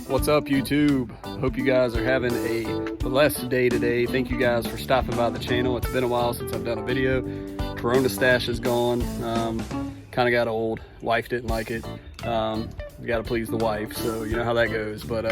What's up, YouTube? Hope you guys are having a blessed day today. Thank you guys for stopping by the channel. It's been a while since I've done a video. Corona stash is gone. Kind of got old. Wife didn't like it. You got to please the wife, so you know how that goes. But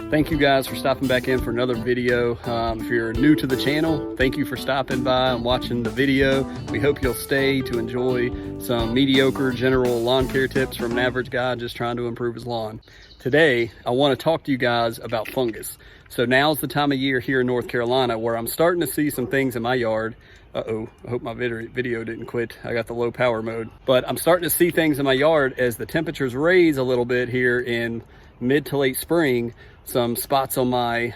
thank you guys for stopping back in for another video. If you're new to the channel, thank you for stopping by and watching the video. We hope you'll stay to enjoy some mediocre general lawn care tips from an average guy just trying to improve his lawn. Today, I want to talk to you guys about fungus. So now's the time of year here in North Carolina where I'm starting to see some things in my yard. Uh-oh, I hope my video didn't quit. I got the low power mode. But I'm starting to see things in my yard as the temperatures raise a little bit here in mid to late spring. Some spots on my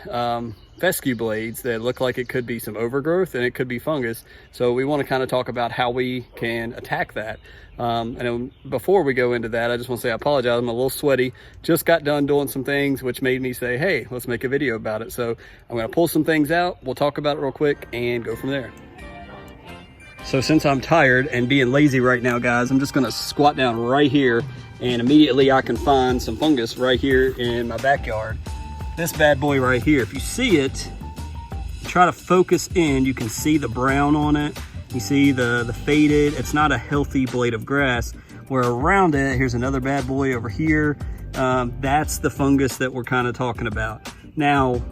fescue blades that look like it could be some overgrowth and it could be fungus. So we want to kind of talk about how we can attack that. And before we go into that, I just want to say I apologize. I'm a little sweaty. Just got done doing some things which made me say, hey, let's make a video about it. So I'm going to pull some things out. We'll talk about it real quick and go from there. So since I'm tired and being lazy right now, guys, I'm just going to squat down right here and immediately I can find some fungus right here in my backyard. This bad boy right here, if you see it, try to focus in, you can see the brown on it. You see the faded, it's not a healthy blade of grass. Where around it, here's another bad boy over here. That's the fungus that we're kind of talking about. Now,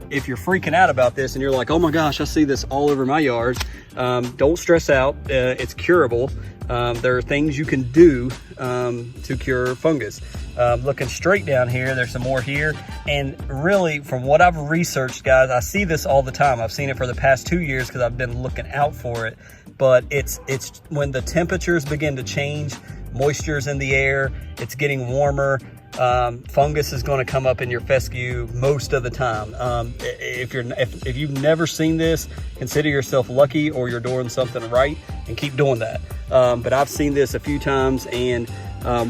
if you're freaking out about this and you're like, oh my gosh, I see this all over my yard, don't stress out, it's curable. There are things you can do to cure fungus. Looking straight down here, there's some more here. And really, from what I've researched, guys, I see this all the time. I've seen it for the past 2 years because I've been looking out for it. But it's when the temperatures begin to change, moisture's in the air, it's getting warmer, fungus is going to come up in your fescue most of the time. If you've never seen this, consider yourself lucky or you're doing something right and keep doing that. But I've seen this a few times, and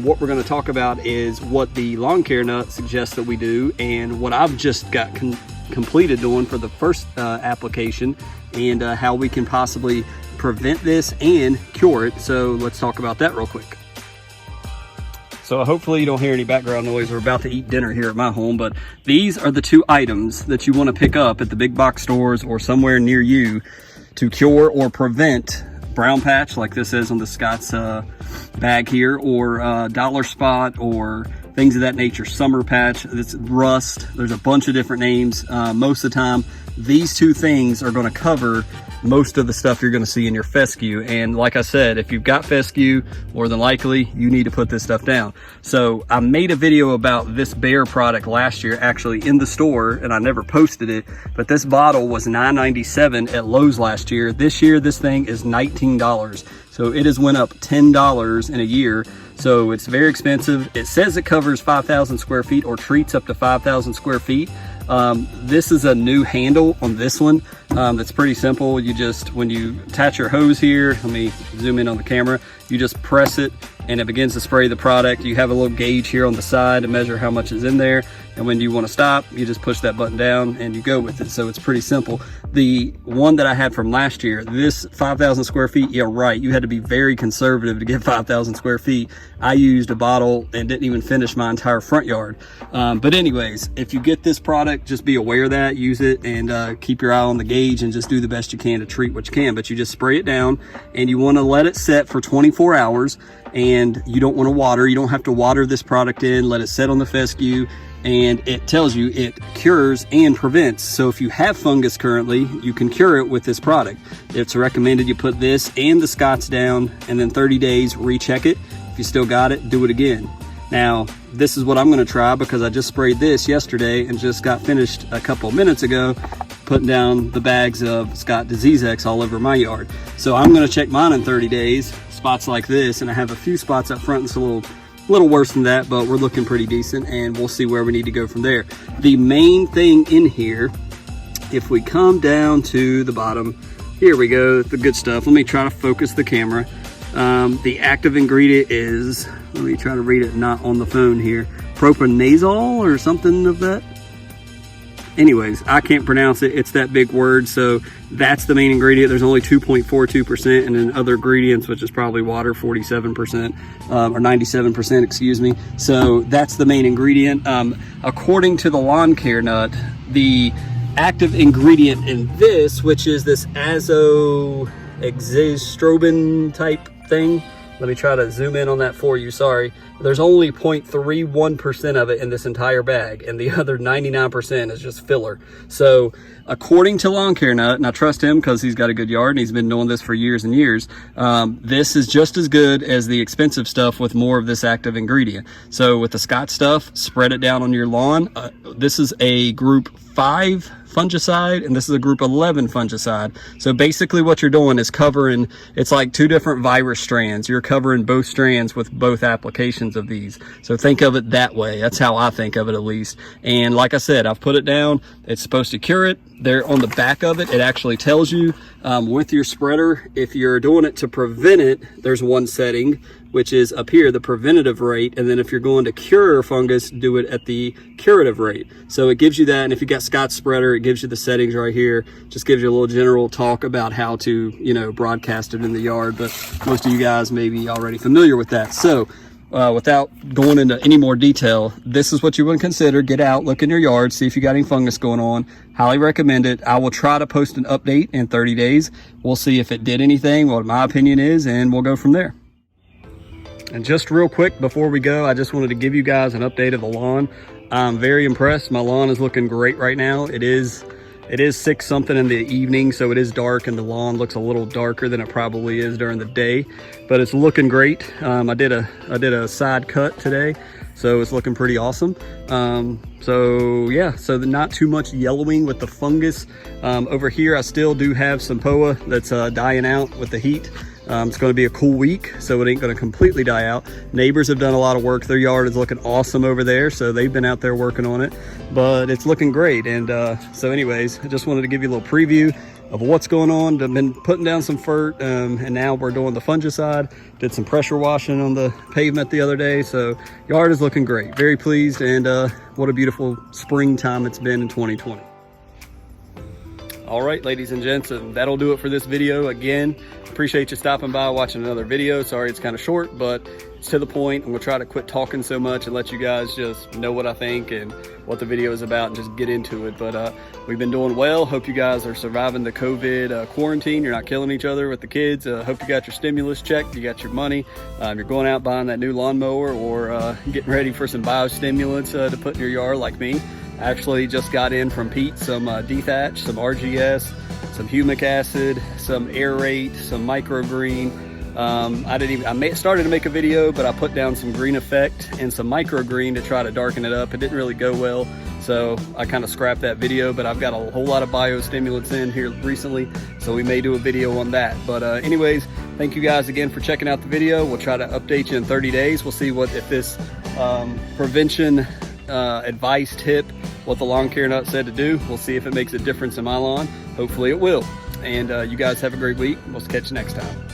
what we're going to talk about is what the lawn care nut suggests that we do and what I've just got completed doing for the first application, and how we can possibly prevent this and cure it. So let's talk about that real quick. So hopefully you don't hear any background noise. We're about to eat dinner here at my home, but these are the two items that you want to pick up at the big box stores or somewhere near you to cure or prevent brown patch, like this is on the Scott's bag here, or dollar spot, or things of that nature, summer patch, it's rust. There's a bunch of different names. Most of the time, these two things are going to cover most of the stuff you're going to see in your fescue. And like I said, if you've got fescue, more than likely you need to put this stuff down. So I made a video about this Bear product last year, actually in the store, and I never posted it, but this bottle was $9.97 at Lowe's last year. This year this thing is $19, so it has went up $10 in a year. So it's very expensive. It says it covers 5,000 square feet or treats up to 5,000 square feet. This is a new handle on this one. That's pretty simple. You just, when you attach your hose here, let me zoom in on the camera, you just press it and it begins to spray the product. You have a little gauge here on the side to measure how much is in there. And when you want to stop, you just push that button down and you go with it. So it's pretty simple. The one that I had from last year, this 5,000 square feet, yeah, right. You had to be very conservative to get 5,000 square feet. I used a bottle and didn't even finish my entire front yard. But anyways, if you get this product, just be aware of that, use it, and keep your eye on the gauge and just do the best you can to treat what you can. But you just spray it down and you want to let it set for 24 hours. And you don't want to water. You don't have to water this product in. Let it set on the fescue, and it tells you it cures and prevents. So if you have fungus currently, you can cure it with this product. It's recommended you put this and the Scott's down, and then 30 days recheck it. If you still got it, do it again. Now this is what I'm going to try, because I just sprayed this yesterday and just got finished a couple of minutes ago putting down the bags of Scott Disease X all over my yard. So I'm going to check mine in 30 days, spots like this, and I have a few spots up front. It's a little worse than that, but we're looking pretty decent, and we'll see where we need to go from there. The main thing in here, if we come down to the bottom, here we go, the good stuff. Let me try to focus the camera. The active ingredient is, let me try to read it not on the phone here, propanazole or something of that. anyways, I can't pronounce it. It's that big word. So that's the main ingredient. There's only 2.42%, and then other ingredients, which is probably water, 47%, or 97%, excuse me. So that's the main ingredient. According to the lawn care nut, the active ingredient in this, which is this azoxystrobin type thing. Let me try to zoom in on that for you, sorry. There's only 0.31% of it in this entire bag, and the other 99% is just filler. So according to Lawn Care Nut, and I trust him because he's got a good yard and he's been doing this for years and years, this is just as good as the expensive stuff with more of this active ingredient. So with the Scott stuff, spread it down on your lawn. This is a group 5 fungicide, and this is a group 11 fungicide. So basically what you're doing is covering, it's like 2 different virus strands. You're covering both strands with both applications of these. So think of it that way. That's how I think of it, at least. And like I said, I've put it down. It's supposed to cure it. There on the back of it, it actually tells you with your spreader, if you're doing it to prevent it, there's one setting, which is up here, the preventative rate. And then if you're going to cure fungus, do it at the curative rate. So it gives you that. And if you got Scott's spreader, it gives you the settings right here. Just gives you a little general talk about how to, you know, broadcast it in the yard. But most of you guys may be already familiar with that. So without going into any more detail, this is what you would consider. Get out, look in your yard, see if you got any fungus going on. Highly recommend it. I will try to post an update in 30 days. We'll see if it did anything, what my opinion is, and we'll go from there. And just real quick before we go, I just wanted to give you guys an update of the lawn. I'm very impressed. My lawn is looking great right now. It is 6 something in the evening, so it is dark and the lawn looks a little darker than it probably is during the day, but it's looking great. I did a side cut today, so it's looking pretty awesome. So yeah, so not too much yellowing with the fungus. Over here, I still do have some POA that's dying out with the heat. It's going to be a cool week, so it ain't going to completely die out. Neighbors have done a lot of work. Their yard is looking awesome over there, so they've been out there working on it, but it's looking great. And so anyways, I just wanted to give you a little preview of what's going on. I've been putting down some fert, and now we're doing the fungicide. Did some pressure washing on the pavement the other day, so yard is looking great. Very pleased, and what a beautiful springtime it's been in 2020. All right, ladies and gents, and that'll do it for this video. Again, appreciate you stopping by, watching another video. Sorry it's kind of short, but it's to the point, and we'll try to quit talking so much and let you guys just know what I think and what the video is about and just get into it. But we've been doing well. Hope you guys are surviving the COVID quarantine. You're not killing each other with the kids. Hope you got your stimulus check, you got your money. You're going out buying that new lawnmower, or getting ready for some biostimulants to put in your yard like me. I actually just got in from Pete some dethatch, some RGS, some humic acid, some aerate, some microgreen. I started to make a video, but I put down some green effect and some microgreen to try to darken it up. It didn't really go well, so I kind of scrapped that video, but I've got a whole lot of biostimulants in here recently, so we may do a video on that. But anyways, thank you guys again for checking out the video. We'll try to update you in 30 days. We'll see if this prevention advice tip, what the Lawn Care Nut said to do. We'll see if it makes a difference in my lawn. Hopefully it will. And you guys have a great week. We'll catch you next time.